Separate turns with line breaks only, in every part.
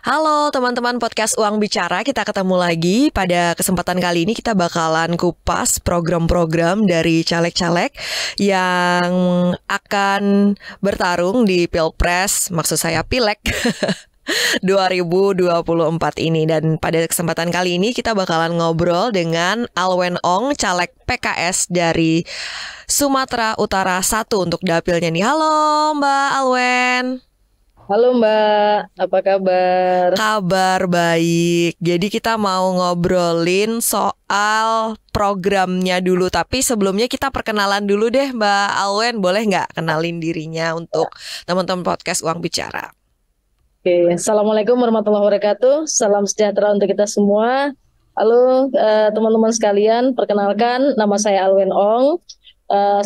Halo teman-teman podcast Uang Bicara, kita ketemu lagi. Pada kesempatan kali ini kita bakalan kupas program-program dari caleg-caleg yang akan bertarung di Pilpres, maksud saya Pileg 2024 ini. Dan pada kesempatan kali ini kita bakalan ngobrol dengan Alwen Ong, caleg PKS dari Sumatera Utara 1 untuk dapilnya nih. Halo Mbak Alwen.
Halo Mbak, apa kabar?
Kabar baik. Jadi kita mau ngobrolin soal programnya dulu. Tapi sebelumnya kita perkenalan dulu deh Mbak Alwen. Boleh nggak kenalin dirinya untuk teman-teman podcast Uang Bicara?
Oke, Assalamualaikum warahmatullahi wabarakatuh. Salam sejahtera untuk kita semua. Halo teman-teman sekalian, perkenalkan nama saya Alwen Ong.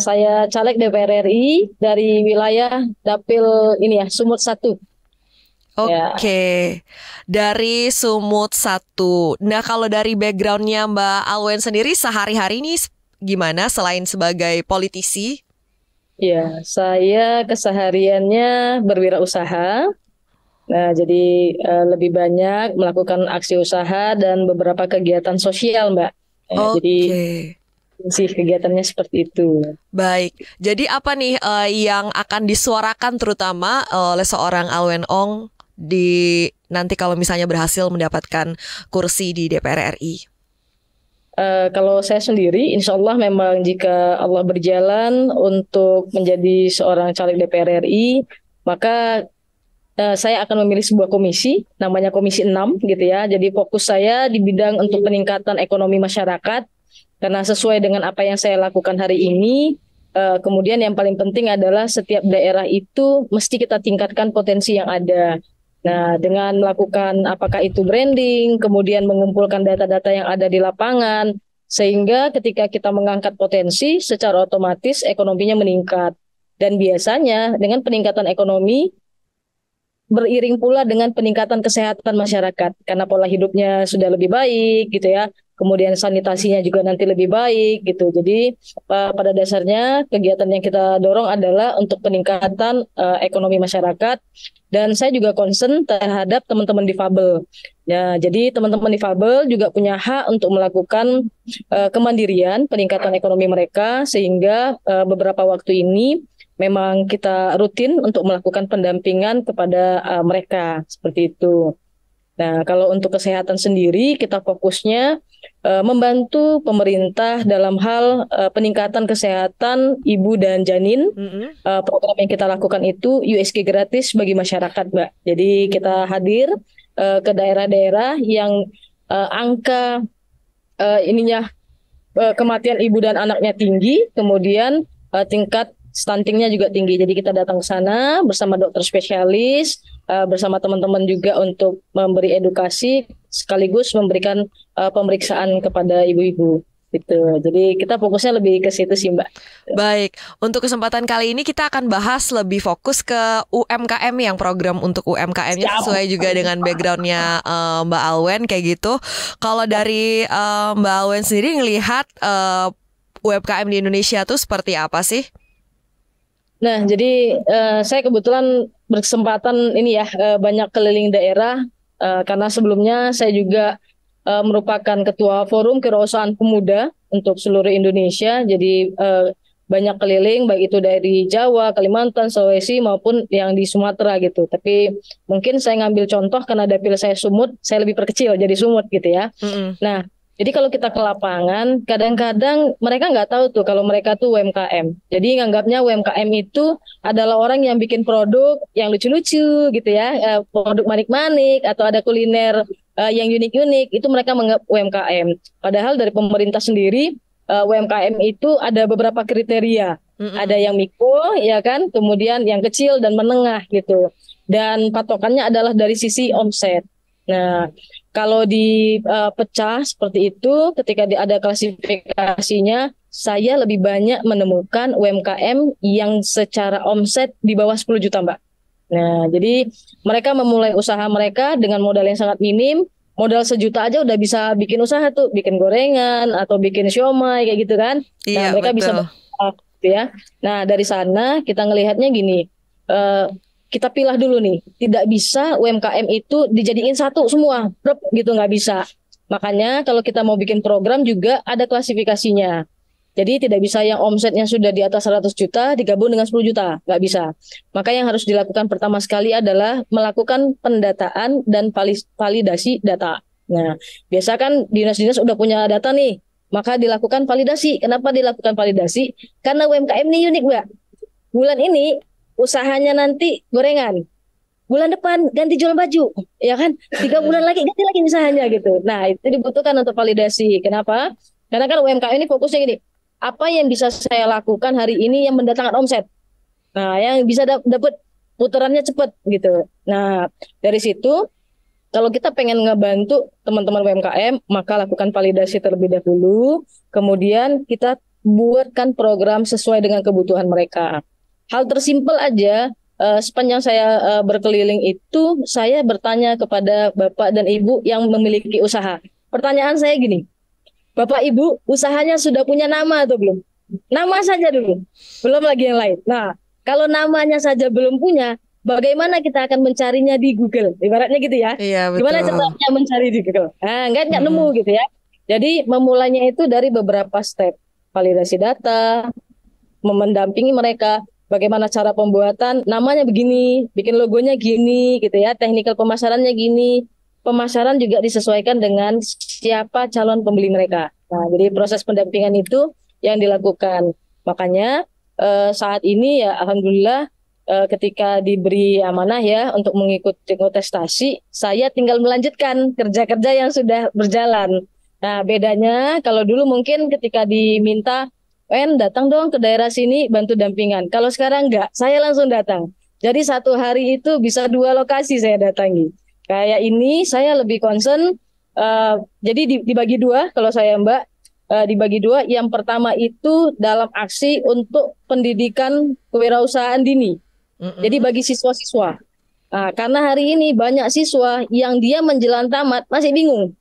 Saya caleg DPR RI dari wilayah Dapil ini ya, Sumut 1.
Oke, dari Sumut 1. Nah, kalau dari backgroundnya Mbak Alwen sendiri sehari-hari ini gimana selain sebagai politisi?
Ya, saya kesehariannya berwirausaha. Nah, jadi lebih banyak melakukan aksi usaha dan beberapa kegiatan sosial, Mbak. Jadi
Oke.
sih kegiatannya seperti itu.
Baik, jadi apa nih yang akan disuarakan terutama oleh seorang Alwen Ong di nanti kalau misalnya berhasil mendapatkan kursi di DPR RI?
Kalau saya sendiri, insya Allah memang jika Allah berjalan untuk menjadi seorang caleg DPR RI, maka saya akan memilih sebuah komisi, namanya Komisi 6 gitu ya. Jadi fokus saya di bidang untuk peningkatan ekonomi masyarakat. Karena sesuai dengan apa yang saya lakukan hari ini, kemudian yang paling penting adalah setiap daerah itu mesti kita tingkatkan potensi yang ada. Nah, dengan melakukan apakah itu branding, kemudian mengumpulkan data-data yang ada di lapangan, sehingga ketika kita mengangkat potensi, secara otomatis ekonominya meningkat. Dan biasanya dengan peningkatan ekonomi, beriring pula dengan peningkatan kesehatan masyarakat karena pola hidupnya sudah lebih baik gitu ya. Kemudian sanitasinya juga nanti lebih baik gitu. Jadi pada dasarnya kegiatan yang kita dorong adalah untuk peningkatan ekonomi masyarakat, dan saya juga concern terhadap teman-teman difabel. Ya, jadi teman-teman difabel juga punya hak untuk melakukan kemandirian, peningkatan ekonomi mereka, sehingga beberapa waktu ini memang kita rutin untuk melakukan pendampingan kepada mereka seperti itu. Nah, kalau untuk kesehatan sendiri kita fokusnya membantu pemerintah dalam hal peningkatan kesehatan ibu dan janin. Program yang kita lakukan itu USG gratis bagi masyarakat, Mbak. Jadi kita hadir ke daerah-daerah yang angka kematian ibu dan anaknya tinggi, kemudian tingkat stuntingnya juga tinggi. Jadi kita datang ke sana bersama dokter spesialis, bersama teman-teman juga untuk memberi edukasi sekaligus memberikan pemeriksaan kepada ibu-ibu. Gitu. Jadi kita fokusnya lebih ke situ sih, Mbak.
Baik, untuk kesempatan kali ini kita akan bahas lebih fokus ke UMKM, yang program untuk UMKM-nya sesuai juga dengan backgroundnya Mbak Alwen kayak gitu. Kalau dari Mbak Alwen sendiri ngelihat UMKM di Indonesia tuh seperti apa sih?
Nah, jadi saya kebetulan berkesempatan ini ya banyak keliling daerah karena sebelumnya saya juga merupakan ketua Forum Kewirausahaan Pemuda untuk seluruh Indonesia. Jadi banyak keliling baik itu dari Jawa, Kalimantan, Sulawesi maupun yang di Sumatera gitu. Tapi mungkin saya ngambil contoh karena dapil saya Sumut, saya lebih perkecil jadi Sumut gitu ya. Nah, jadi kalau kita ke lapangan, kadang-kadang mereka nggak tahu tuh kalau mereka tuh UMKM. Jadi nganggapnya UMKM itu adalah orang yang bikin produk yang lucu-lucu gitu ya, produk manik-manik atau ada kuliner yang unik-unik, itu mereka menganggap UMKM. Padahal dari pemerintah sendiri, UMKM itu ada beberapa kriteria. Ada yang mikro, ya kan, kemudian yang kecil dan menengah gitu. Dan patokannya adalah dari sisi omset. Nah, kalau dipecah seperti itu, ketika ada klasifikasinya, saya lebih banyak menemukan UMKM yang secara omset di bawah 10 juta, Mbak. Nah, jadi mereka memulai usaha mereka dengan modal yang sangat minim. Modal 1 juta aja udah bisa bikin usaha tuh, bikin gorengan atau bikin siomay kayak gitu kan. Nah,
Iya,
mereka bisa
betul.
gitu ya. Nah, dari sana kita ngelihatnya gini, kita pilah dulu nih. Tidak bisa UMKM itu dijadiin satu semua, gitu nggak bisa. Makanya kalau kita mau bikin program juga ada klasifikasinya. Jadi tidak bisa yang omsetnya sudah di atas 100 juta digabung dengan 10 juta, nggak bisa. Maka yang harus dilakukan pertama sekali adalah melakukan pendataan dan validasi data. Nah, biasa kan dinas-dinas udah punya data nih, maka dilakukan validasi. Kenapa dilakukan validasi? Karena UMKM ini unik, Mbak. Bulan ini usahanya nanti gorengan, bulan depan ganti jual baju, ya kan? 3 bulan lagi ganti lagi usahanya gitu. Nah, itu dibutuhkan untuk validasi. Kenapa? Karena kan UMKM ini fokusnya gini, apa yang bisa saya lakukan hari ini yang mendatangkan omset. Nah, yang bisa dapat putarannya cepat gitu. Nah, dari situ kalau kita pengen ngebantu teman-teman UMKM, maka lakukan validasi terlebih dahulu. Kemudian kita buatkan program sesuai dengan kebutuhan mereka. Hal tersimpel aja, sepanjang saya berkeliling itu, saya bertanya kepada Bapak dan Ibu yang memiliki usaha. Pertanyaan saya gini, Bapak Ibu, usahanya sudah punya nama atau belum? Nama saja dulu, belum lagi yang lain. Nah, kalau namanya saja belum punya, bagaimana kita akan mencarinya di Google? Ibaratnya gitu ya.
Iya,
Gimana
betul.
caranya mencari di Google? Nah, nggak nemu
Mm-mm.
gitu ya. Jadi memulainya itu dari beberapa step. Validasi data, mendampingi mereka, bagaimana cara pembuatan, namanya begini, bikin logonya gini gitu ya, teknikal pemasarannya gini. Pemasaran juga disesuaikan dengan siapa calon pembeli mereka. Nah, jadi proses pendampingan itu yang dilakukan. Makanya saat ini ya alhamdulillah ketika diberi amanah ya untuk mengikuti kontestasi, saya tinggal melanjutkan kerja-kerja yang sudah berjalan. Nah, bedanya kalau dulu mungkin ketika diminta, datang dong ke daerah sini bantu dampingan. Kalau sekarang enggak, saya langsung datang. Jadi satu hari itu bisa 2 lokasi saya datangi. Kayak ini saya lebih concern, jadi dibagi dua kalau saya Mbak, dibagi dua. Yang pertama itu dalam aksi untuk pendidikan kewirausahaan dini. Jadi
Mm-mm.
bagi siswa-siswa. Nah, karena hari ini banyak siswa yang dia menjelang tamat masih bingung.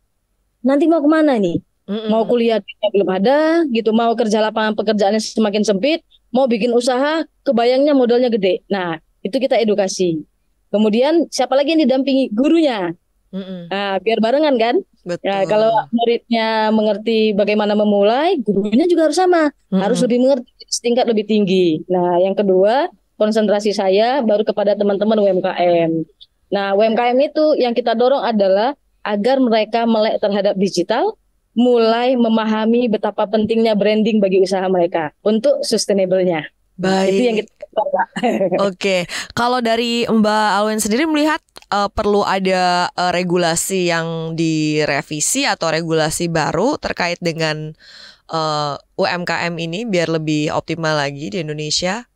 Nanti mau kemana nih? Mau
Mm-mm.
kuliah belum ada, gitu. Mau kerja lapangan pekerjaannya semakin sempit. Mau bikin usaha, kebayangnya modalnya gede. Nah, itu kita edukasi. Kemudian siapa lagi yang didampingi? Gurunya.
Mm-mm.
Nah, biar barengan kan. Ya, kalau
Betul.
muridnya mengerti bagaimana memulai, gurunya juga harus sama. Harus
Mm-mm.
lebih mengerti, setingkat lebih tinggi. Nah, yang kedua, konsentrasi saya baru kepada teman-teman UMKM. Nah, UMKM itu yang kita dorong adalah agar mereka melek terhadap digital, mulai memahami betapa pentingnya branding bagi usaha mereka untuk sustainable-nya. Nah, itu yang
Baik.
kita coba.
Oke, kalau dari Mbak Alwen sendiri melihat perlu ada regulasi yang direvisi atau regulasi baru terkait dengan UMKM ini biar lebih optimal lagi di Indonesia.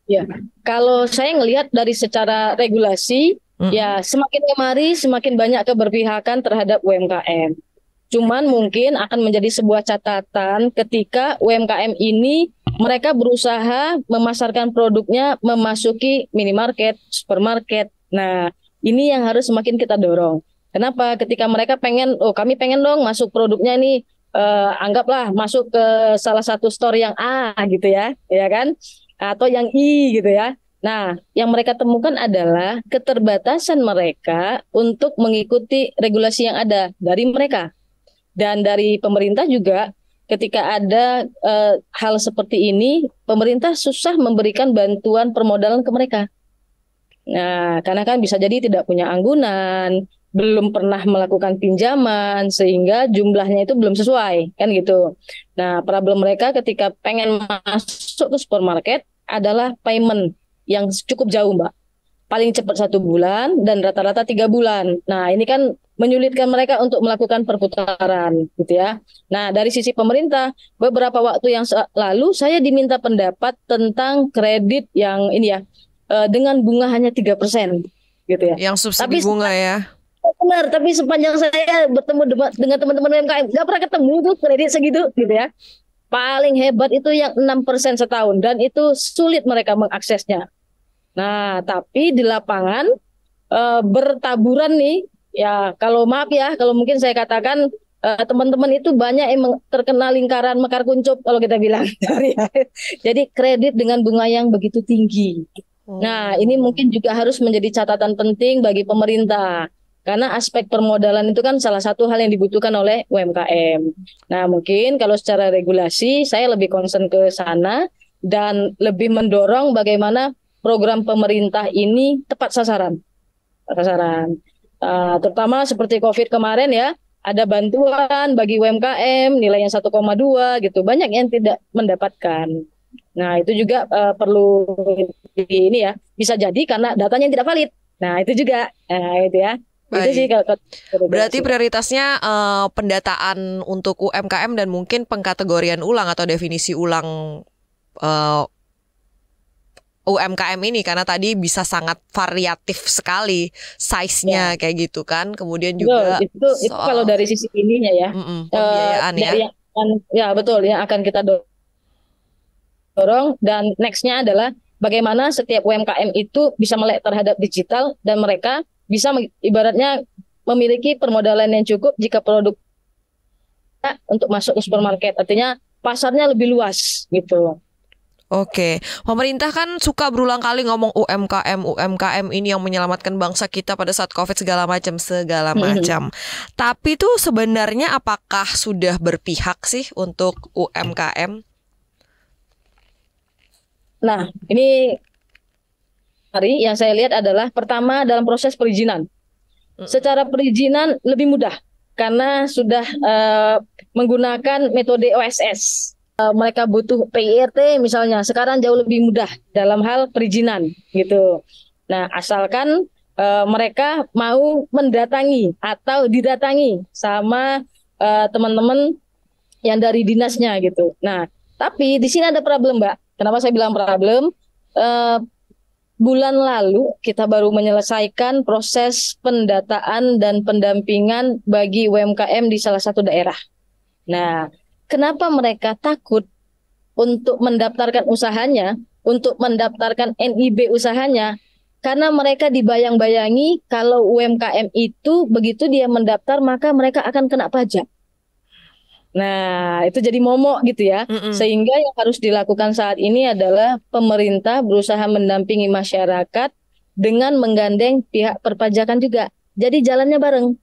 Ya, kalau saya ngelihat dari secara regulasi,
Mm-mm.
ya semakin kemari semakin banyak keberpihakan terhadap UMKM. Cuman mungkin akan menjadi sebuah catatan ketika UMKM ini mereka berusaha memasarkan produknya memasuki minimarket, supermarket. Nah, ini yang harus semakin kita dorong. Kenapa? Ketika mereka pengen, oh kami pengen dong masuk produknya nih, anggaplah masuk ke salah satu store yang A gitu ya kan? Atau yang I gitu ya. Nah, yang mereka temukan adalah keterbatasan mereka untuk mengikuti regulasi yang ada dari mereka. Dan dari pemerintah juga ketika ada hal seperti ini, pemerintah susah memberikan bantuan permodalan ke mereka. Nah, karena kan bisa jadi tidak punya anggunan, belum pernah melakukan pinjaman, sehingga jumlahnya itu belum sesuai, kan gitu. Nah, problem mereka ketika pengen masuk ke supermarket adalah payment yang cukup jauh, Mbak. Paling cepat 1 bulan dan rata-rata 3 bulan. Nah, ini kan menyulitkan mereka untuk melakukan perputaran, gitu ya. Nah, dari sisi pemerintah, beberapa waktu yang lalu saya diminta pendapat tentang kredit yang ini ya, dengan bunga hanya 3%, gitu ya.
Yang subsidi
Tapi
bunga ya.
benar, tapi sepanjang saya bertemu dengan teman-teman UMKM, nggak pernah ketemu tuh kredit segitu, gitu ya. Paling hebat itu yang 6% setahun, dan itu sulit mereka mengaksesnya. Nah, tapi di lapangan bertaburan nih, ya kalau maaf ya, kalau mungkin saya katakan teman-teman itu banyak yang terkena lingkaran mekar kuncup kalau kita bilang. Jadi kredit dengan bunga yang begitu tinggi. Nah, ini
Oh.
mungkin juga harus menjadi catatan penting bagi pemerintah. Karena aspek permodalan itu kan salah satu hal yang dibutuhkan oleh UMKM. Nah, mungkin kalau secara regulasi saya lebih concern ke sana dan lebih mendorong bagaimana program pemerintah ini tepat sasaran. Tepat sasaran. Terutama seperti COVID kemarin ya, ada bantuan bagi UMKM nilainya 1,2 gitu. Banyak yang tidak mendapatkan. Nah, itu juga perlu ini ya, bisa jadi karena datanya yang tidak valid. Nah, itu juga. Nah, itu ya. Itu sih
Baik.
kalau
Berarti
regulasi.
prioritasnya pendataan untuk UMKM dan mungkin pengkategorian ulang atau definisi ulang eh, UMKM ini karena tadi bisa sangat variatif sekali size-nya
Ya,
kayak gitu kan. Kemudian
betul.
juga
Itu kalau
soal
dari sisi ininya ya.
pembiayaan ya.
Dari yang akan, ya betul, yang akan kita dorong dan nextnya adalah bagaimana setiap UMKM itu bisa melek terhadap digital dan mereka bisa ibaratnya memiliki permodalan yang cukup jika produk untuk masuk ke supermarket. Artinya pasarnya lebih luas gitu.
Oke, pemerintah kan suka berulang kali ngomong UMKM, UMKM ini yang menyelamatkan bangsa kita pada saat COVID segala macam, segala macam. Tapi tuh sebenarnya apakah sudah berpihak sih untuk UMKM?
Nah, ini hari yang saya lihat adalah pertama dalam proses perizinan. Secara perizinan lebih mudah karena sudah menggunakan metode OSS. Mereka butuh PIRT misalnya, sekarang jauh lebih mudah dalam hal perizinan gitu. Nah, asalkan mereka mau mendatangi atau didatangi sama teman-teman yang dari dinasnya gitu. Nah, tapi di sini ada problem, Mbak. Kenapa saya bilang problem? Eh, Bulan lalu kita baru menyelesaikan proses pendataan dan pendampingan bagi UMKM di salah satu daerah. Nah, kenapa mereka takut untuk mendaftarkan usahanya, untuk mendaftarkan NIB usahanya? Karena mereka dibayang-bayangi kalau UMKM itu begitu dia mendaftar maka mereka akan kena pajak. Nah, itu jadi momok gitu ya.
Mm-mm.
Sehingga yang harus dilakukan saat ini adalah pemerintah berusaha mendampingi masyarakat dengan menggandeng pihak perpajakan juga. Jadi jalannya bareng.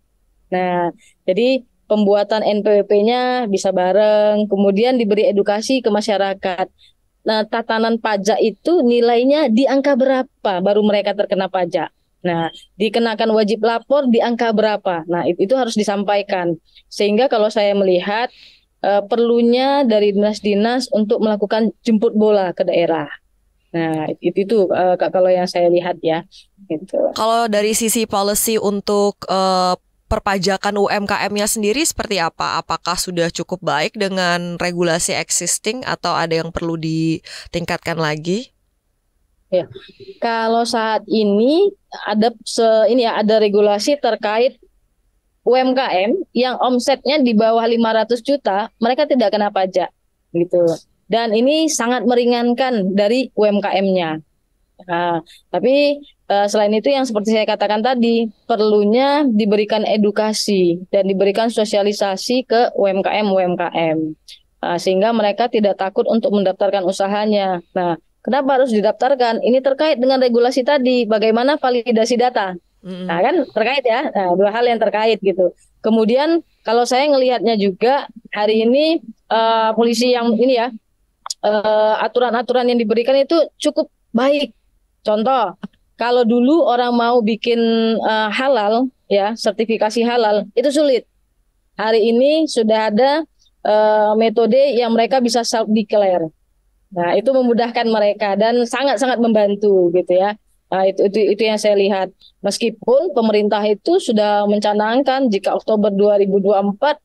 Nah, jadi pembuatan NPWP-nya bisa bareng, kemudian diberi edukasi ke masyarakat. Nah, tatanan pajak itu nilainya di angka berapa baru mereka terkena pajak. Nah, dikenakan wajib lapor di angka berapa. Nah, itu harus disampaikan. Sehingga kalau saya melihat perlunya dari dinas-dinas untuk melakukan jemput bola ke daerah. Nah, itu kalau yang saya lihat ya. Gitu.
Kalau dari sisi policy untuk perpajakan UMKM-nya sendiri seperti apa? Apakah sudah cukup baik dengan regulasi existing atau ada yang perlu ditingkatkan lagi?
Ya, kalau saat ini ada regulasi terkait UMKM yang omsetnya di bawah 500 juta, mereka tidak kena pajak gitu. Dan ini sangat meringankan dari UMKM-nya. Nah, tapi selain itu yang seperti saya katakan tadi, perlunya diberikan edukasi dan diberikan sosialisasi ke UMKM-UMKM. Sehingga mereka tidak takut untuk mendaftarkan usahanya. Nah, kenapa harus didaftarkan? Ini terkait dengan regulasi tadi, bagaimana validasi data. Nah,
Mm-mm.
kan terkait ya. Nah, dua hal yang terkait gitu. Kemudian kalau saya ngelihatnya juga hari ini polisi yang ini ya, aturan-aturan yang diberikan itu cukup baik. Contoh, kalau dulu orang mau bikin halal ya, sertifikasi halal itu sulit. Hari ini sudah ada metode yang mereka bisa self declare. Nah, itu memudahkan mereka dan sangat-sangat membantu gitu ya. Nah, itu yang saya lihat. Meskipun pemerintah itu sudah mencanangkan jika Oktober 2024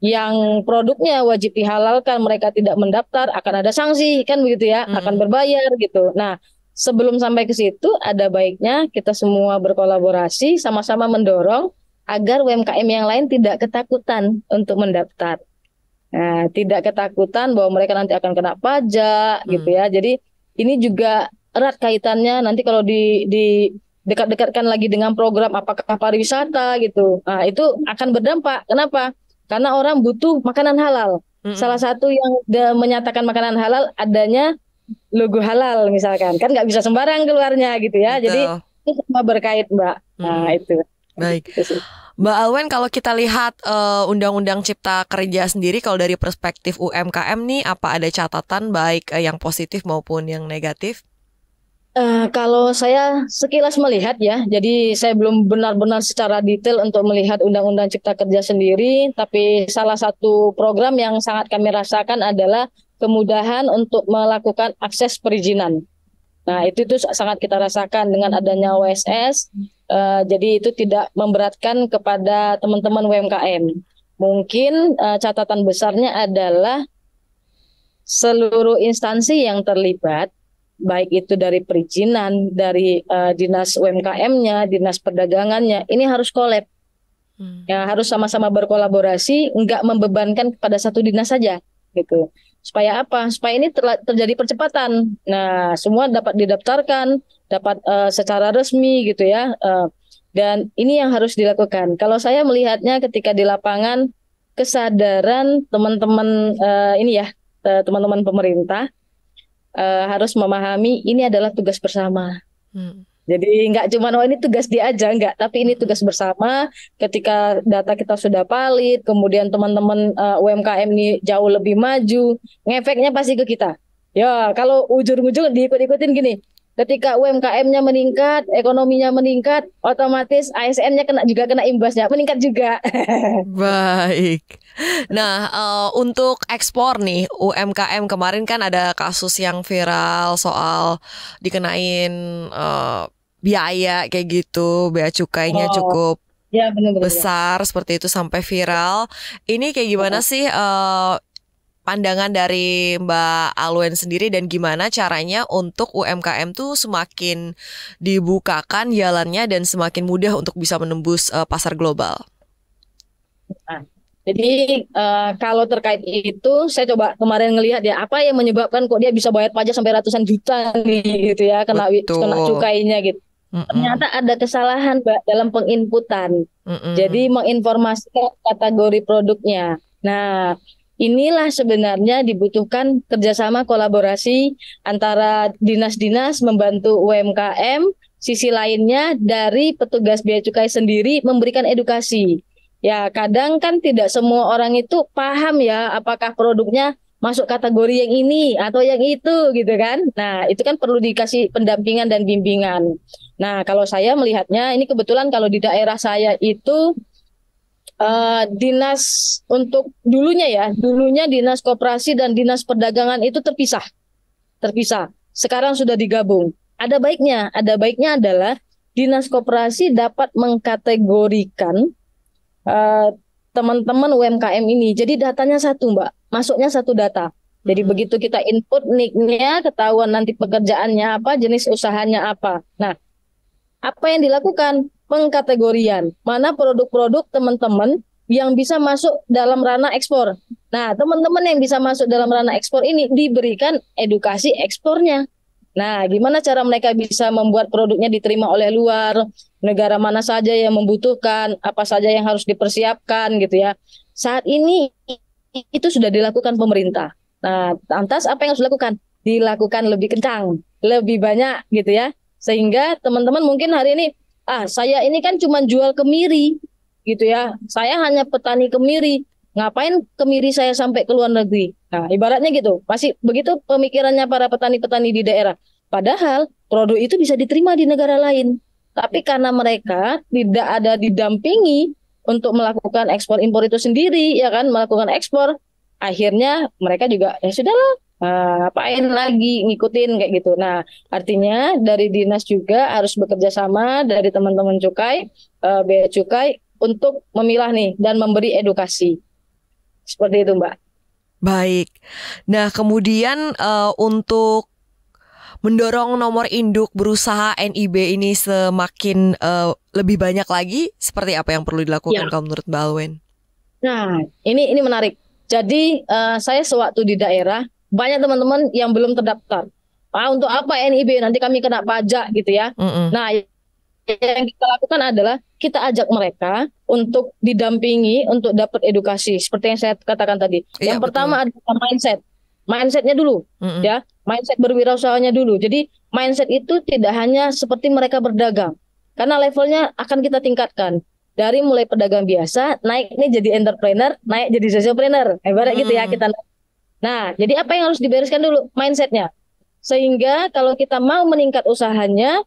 yang produknya wajib dihalalkan mereka tidak mendaftar akan ada sanksi kan begitu ya, akan
Mm-mm.
berbayar gitu. Nah, sebelum sampai ke situ ada baiknya kita semua berkolaborasi sama-sama mendorong agar UMKM yang lain tidak ketakutan untuk mendaftar. Nah, tidak ketakutan bahwa mereka nanti akan kena pajak gitu
Mm.
ya. Jadi ini juga erat kaitannya nanti kalau di dekat-dekatkan lagi dengan program apakah pariwisata gitu. Nah, itu akan berdampak. Kenapa? Karena orang butuh makanan halal. Salah
Mm-mm.
satu yang menyatakan makanan halal adanya logo halal misalkan, kan nggak bisa sembarang keluarnya gitu ya. Jadi
Betul.
itu semua berkait Mbak. Nah
Mm-mm.
itu.
Baik.
Itu sih.
Mbak Alwen, kalau kita lihat Undang-Undang Cipta Kerja sendiri, kalau dari perspektif UMKM nih, apa ada catatan baik yang positif maupun yang negatif?
Kalau saya sekilas melihat ya, jadi saya belum benar-benar secara detail untuk melihat Undang-Undang Cipta Kerja sendiri, tapi salah satu program yang sangat kami rasakan adalah kemudahan untuk melakukan akses perizinan. Nah, itu sangat kita rasakan dengan adanya OSS, jadi itu tidak memberatkan kepada teman-teman UMKM. Mungkin catatan besarnya adalah seluruh instansi yang terlibat, baik itu dari perizinan, dari dinas UMKM-nya, dinas perdagangannya, ini harus kolab. Ya, harus sama-sama berkolaborasi, nggak membebankan kepada satu dinas saja, gitu. Supaya apa? Supaya ini terjadi percepatan. Nah, semua dapat didaftarkan, dapat secara resmi, gitu ya. Dan ini yang harus dilakukan. Kalau saya melihatnya ketika di lapangan, kesadaran teman-teman ini ya, teman-teman pemerintah harus memahami ini adalah tugas bersama. Jadi nggak cuma oh ini tugas dia aja, nggak, tapi ini tugas bersama. Ketika data kita sudah valid, kemudian teman-teman UMKM ini jauh lebih maju, ngefeknya pasti ke kita. Ya kalau ujung-ujung diikut-ikutin gini, ketika UMKM-nya meningkat, ekonominya meningkat, otomatis ASN-nya juga kena imbasnya, meningkat juga.
Baik. Nah, untuk ekspor nih, UMKM kemarin kan ada kasus yang viral soal dikenain biaya kayak gitu, bea cukainya
Oh,
cukup
ya benar-benar ya.
besar seperti itu sampai viral. Ini kayak gimana sih pandangan dari Mbak Alwen sendiri dan gimana caranya untuk UMKM tuh semakin dibukakan jalannya dan semakin mudah untuk bisa menembus pasar global?
Nah, jadi kalau terkait itu saya coba kemarin ngelihat ya apa yang menyebabkan kok dia bisa bayar pajak sampai ratusan juta nih gitu ya kena
Betul.
cukainya gitu.
Mm-mm.
Ternyata ada kesalahan Mbak dalam penginputan. Jadi
Mm-mm.
menginformasikan kategori produknya. Nah, inilah sebenarnya dibutuhkan kerjasama kolaborasi antara dinas-dinas membantu UMKM, sisi lainnya dari petugas bea cukai sendiri memberikan edukasi. Ya, kadang kan tidak semua orang itu paham ya apakah produknya masuk kategori yang ini atau yang itu gitu kan. Nah, itu kan perlu dikasih pendampingan dan bimbingan. Nah, kalau saya melihatnya ini kebetulan kalau di daerah saya itu dinas untuk dulunya dinas koperasi dan dinas perdagangan itu terpisah. Sekarang sudah digabung. Ada baiknya adalah dinas koperasi dapat mengkategorikan eh, teman-teman UMKM ini. Jadi datanya satu, Mbak. Masuknya satu data. Jadi
Mm-mm.
begitu kita input nicknya, ketahuan nanti pekerjaannya apa, jenis usahanya apa. Nah, apa yang dilakukan? Pengkategorian. Mana produk-produk teman-teman yang bisa masuk dalam ranah ekspor. Nah, teman-teman yang bisa masuk dalam ranah ekspor ini diberikan edukasi ekspornya. Nah, gimana cara mereka bisa membuat produknya diterima oleh luar, negara mana saja yang membutuhkan, apa saja yang harus dipersiapkan gitu ya. Saat ini itu sudah dilakukan pemerintah. Nah, lantas apa yang harus dilakukan? Dilakukan lebih kencang, lebih banyak gitu ya. Sehingga teman-teman mungkin hari ini, saya ini kan cuma jual kemiri gitu ya. Saya hanya petani kemiri. Ngapain kemiri saya sampai ke luar negeri? Nah, ibaratnya gitu. Masih begitu pemikirannya para petani-petani di daerah. Padahal produk itu bisa diterima di negara lain. Tapi karena mereka tidak ada didampingi untuk melakukan ekspor impor itu sendiri, ya kan, melakukan ekspor, akhirnya mereka juga ya sudahlah, ngapain lagi ngikutin kayak gitu. Nah, artinya dari dinas juga harus bekerja sama dari teman-teman cukai, bea cukai untuk memilah nih dan memberi edukasi. Seperti itu, Mbak.
Baik. Nah, kemudian untuk mendorong nomor induk berusaha NIB ini semakin lebih banyak lagi, seperti apa yang perlu dilakukan
Ya.
kalau menurut Mbak Alwen?
Nah, ini menarik. Jadi saya sewaktu di daerah banyak teman-teman yang belum terdaftar. Untuk apa NIB? Nanti kami kena pajak gitu ya.
Mm-mm.
Nah, yang kita lakukan adalah kita ajak mereka untuk didampingi untuk dapat edukasi seperti yang saya katakan tadi.
Iya,
Yang
betul.
pertama adalah mindset. mindsetnya dulu, ya, mindset berwirausahanya dulu. Jadi mindset itu tidak hanya seperti mereka berdagang, karena levelnya akan kita tingkatkan dari mulai pedagang biasa, naik nih jadi entrepreneur, naik jadi sociopreneur, ibarat gitu ya kita. Nah, jadi apa yang harus dibereskan dulu? Mindsetnya. Sehingga kalau kita mau meningkat usahanya,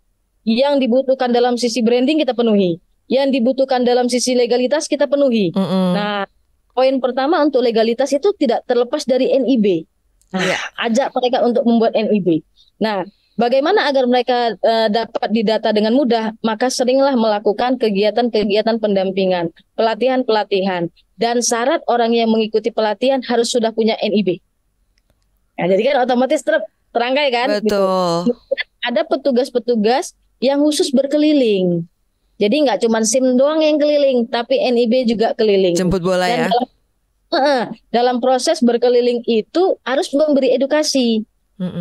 yang dibutuhkan dalam sisi branding kita penuhi. Yang dibutuhkan dalam sisi legalitas kita penuhi. Nah, poin pertama untuk legalitas itu tidak terlepas dari NIB. Nah, ajak mereka untuk membuat NIB. Nah, bagaimana agar mereka dapat didata dengan mudah? Maka seringlah melakukan kegiatan-kegiatan pendampingan, pelatihan-pelatihan. Dan syarat orang yang mengikuti pelatihan harus sudah punya NIB. Nah, jadi kan otomatis terangkai kan?
Betul.
Gitu. Ada petugas-petugas yang khusus berkeliling. Jadi nggak cuma SIM doang yang keliling, tapi NIB juga keliling.
Jemput bola ya.
Dalam proses berkeliling itu harus memberi edukasi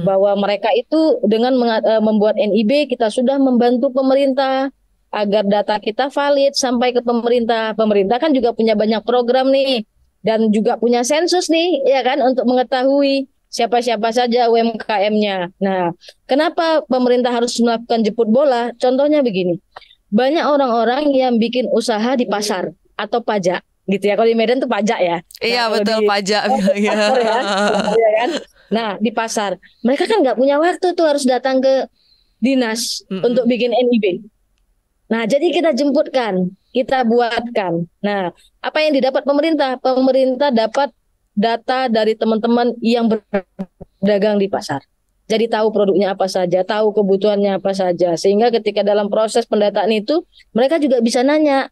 bahwa mereka itu dengan membuat NIB kita sudah membantu pemerintah agar data kita valid sampai ke pemerintah. Pemerintah kan juga punya banyak program nih dan juga punya sensus nih, ya kan, untuk mengetahui siapa-siapa saja UMKM-nya. Nah, kenapa pemerintah harus melakukan jemput bola? Contohnya begini, banyak orang-orang yang bikin usaha di pasar atau pajak, gitu ya. Kalau di Medan tuh pajak ya.
Iya,
nah,
betul, pajak.
Ya, ya kan? Nah, di pasar, mereka kan nggak punya waktu tuh harus datang ke dinas untuk bikin NIB. Nah, jadi kita jemputkan, kita buatkan. Nah, apa yang didapat pemerintah? Pemerintah dapat data dari teman-teman yang berdagang di pasar. Jadi tahu produknya apa saja, tahu kebutuhannya apa saja. Sehingga ketika dalam proses pendataan itu, mereka juga bisa nanya,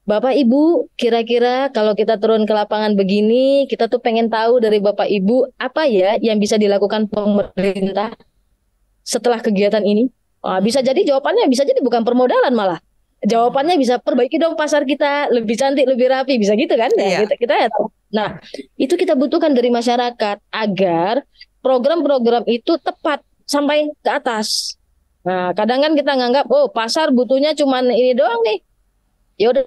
Bapak Ibu, kira-kira kalau kita turun ke lapangan begini, kita tuh pengen tahu dari Bapak Ibu, apa ya yang bisa dilakukan pemerintah setelah kegiatan ini? Bisa jadi jawabannya, bisa jadi bukan permodalan malah. Jawabannya bisa perbaiki dong pasar kita, lebih cantik, lebih rapi, bisa gitu kan? Ya, kita ya tahu. Nah, itu kita butuhkan dari masyarakat agar program-program itu tepat sampai ke atas. Nah, kadang kan kita nganggap, oh pasar butuhnya cuma ini doang nih. Ya udah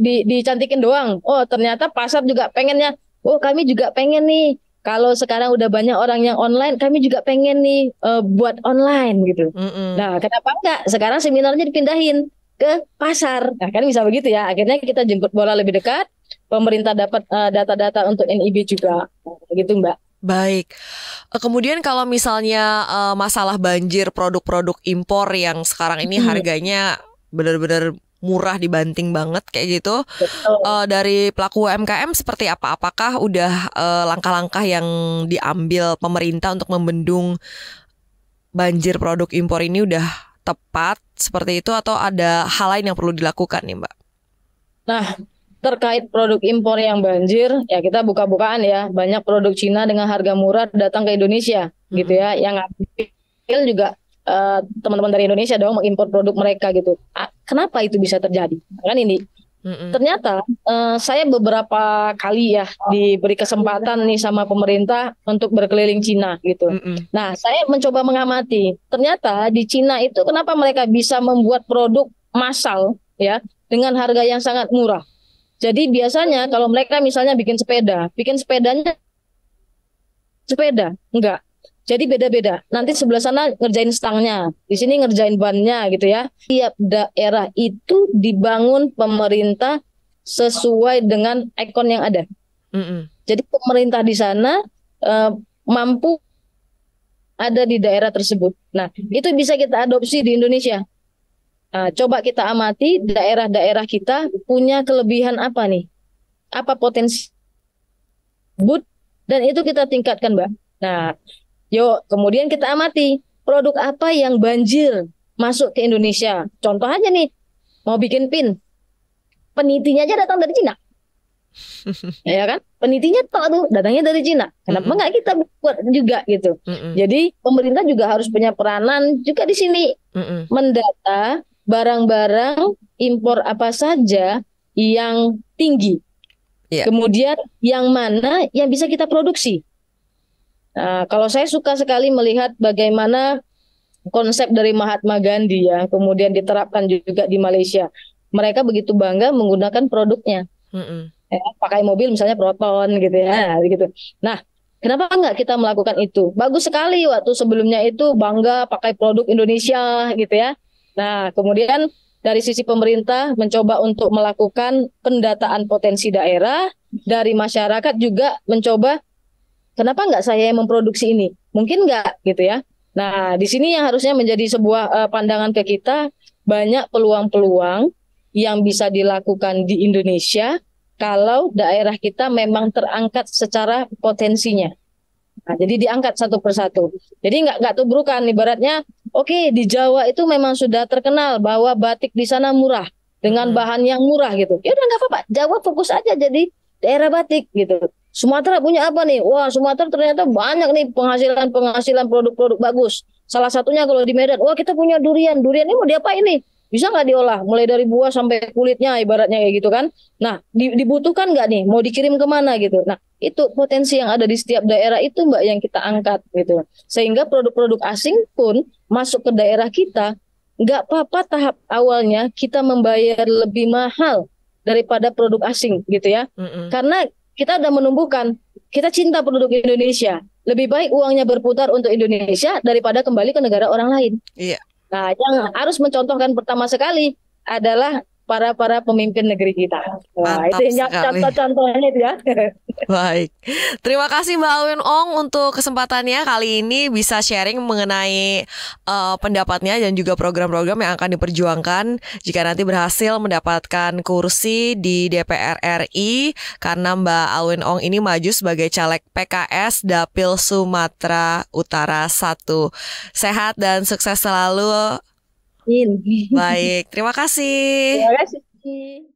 dicantikin doang. Oh, ternyata pasar juga pengennya, oh kami juga pengen nih. Kalau sekarang udah banyak orang yang online, kami juga pengen nih buat online gitu. Nah, kenapa enggak? Sekarang seminarnya dipindahin ke pasar. Nah, kan bisa begitu ya. Akhirnya kita jemput bola lebih dekat. Pemerintah dapat data-data untuk NIB juga, gitu Mbak.
Baik. Kemudian kalau misalnya masalah banjir produk-produk impor yang sekarang ini harganya benar-benar murah dibanting banget kayak gitu, dari pelaku UMKM seperti apa? Apakah udah langkah-langkah yang diambil pemerintah untuk membendung banjir produk impor ini udah tepat seperti itu atau ada hal lain yang perlu dilakukan nih Mbak? Nah,
terkait produk impor yang banjir, ya kita buka-bukaan ya, banyak produk Cina dengan harga murah datang ke Indonesia, gitu ya. Yang ngambil juga teman-teman dari Indonesia dong mengimpor produk mereka gitu. Kenapa itu bisa terjadi? Kan ini. Ternyata saya beberapa kali ya diberi kesempatan nih sama pemerintah untuk berkeliling Cina gitu. Nah, saya mencoba mengamati. Ternyata di Cina itu kenapa mereka bisa membuat produk massal ya dengan harga yang sangat murah. Jadi biasanya kalau mereka misalnya bikin sepedanya sepeda, enggak. Jadi beda-beda. Nanti sebelah sana ngerjain stangnya, di sini ngerjain bannya gitu ya. Tiap daerah itu dibangun pemerintah sesuai dengan ikon yang ada. Jadi pemerintah di sana mampu ada di daerah tersebut. Nah, itu bisa kita adopsi di Indonesia. Coba kita amati daerah-daerah kita punya kelebihan apa nih? Apa potensi dan itu kita tingkatkan, Mbak. Nah, yuk kemudian kita amati produk apa yang banjir masuk ke Indonesia. Contoh aja nih, mau bikin pin, penitinya aja datang dari Cina. Ya kan? Penitinya tuh datangnya dari Cina. Kenapa nggak kita buat juga gitu? Jadi pemerintah juga harus punya peranan juga di sini, mendata barang-barang impor apa saja yang tinggi. Kemudian yang mana yang bisa kita produksi. Nah, kalau saya suka sekali melihat bagaimana konsep dari Mahatma Gandhi ya, kemudian diterapkan juga di Malaysia. Mereka begitu bangga menggunakan produknya. Pakai mobil misalnya Proton gitu ya, gitu. Nah, Kenapa nggak kita melakukan itu? Bagus sekali waktu sebelumnya itu bangga pakai produk Indonesia gitu ya. Nah, kemudian dari sisi pemerintah mencoba untuk melakukan pendataan potensi daerah, dari masyarakat juga mencoba kenapa nggak saya yang memproduksi ini? Mungkin nggak gitu ya. Nah, di sini yang harusnya menjadi sebuah pandangan ke kita, banyak peluang-peluang yang bisa dilakukan di Indonesia kalau daerah kita memang terangkat secara potensinya. Nah, jadi diangkat satu persatu. Jadi nggak tubrukan. Ibaratnya, oke, di Jawa itu memang sudah terkenal bahwa batik di sana murah dengan bahan yang murah gitu. Ya udah nggak apa-apa. Jawa fokus aja jadi daerah batik gitu. Sumatera punya apa nih? Wah, Sumatera ternyata banyak nih penghasilan produk-produk bagus. Salah satunya kalau di Medan, wah kita punya durian. Durian ini mau diapain nih? Bisa nggak diolah? Mulai dari buah sampai kulitnya, ibaratnya kayak gitu kan. Nah, dibutuhkan nggak nih? Mau dikirim kemana gitu? Nah, itu potensi yang ada di setiap daerah itu Mbak yang kita angkat gitu. Sehingga produk-produk asing pun masuk ke daerah kita, nggak apa-apa tahap awalnya kita membayar lebih mahal daripada produk asing gitu ya. Karena kita udah menumbuhkan, kita cinta produk Indonesia. Lebih baik uangnya berputar untuk Indonesia daripada kembali ke negara orang lain.
Iya.
Nah, yang harus mencontohkan pertama sekali adalah para pemimpin negeri kita. Wah,
Mantap
itu yang
sekali.
contoh-contohnya itu ya.
Baik, terima kasih Mbak Alwin Ong untuk kesempatannya kali ini bisa sharing mengenai pendapatnya dan juga program-program yang akan diperjuangkan jika nanti berhasil mendapatkan kursi di DPR RI karena Mbak Alwin Ong ini maju sebagai caleg PKS Dapil Sumatera Utara 1. Sehat dan sukses selalu. Baik, terima kasih.
Terima kasih.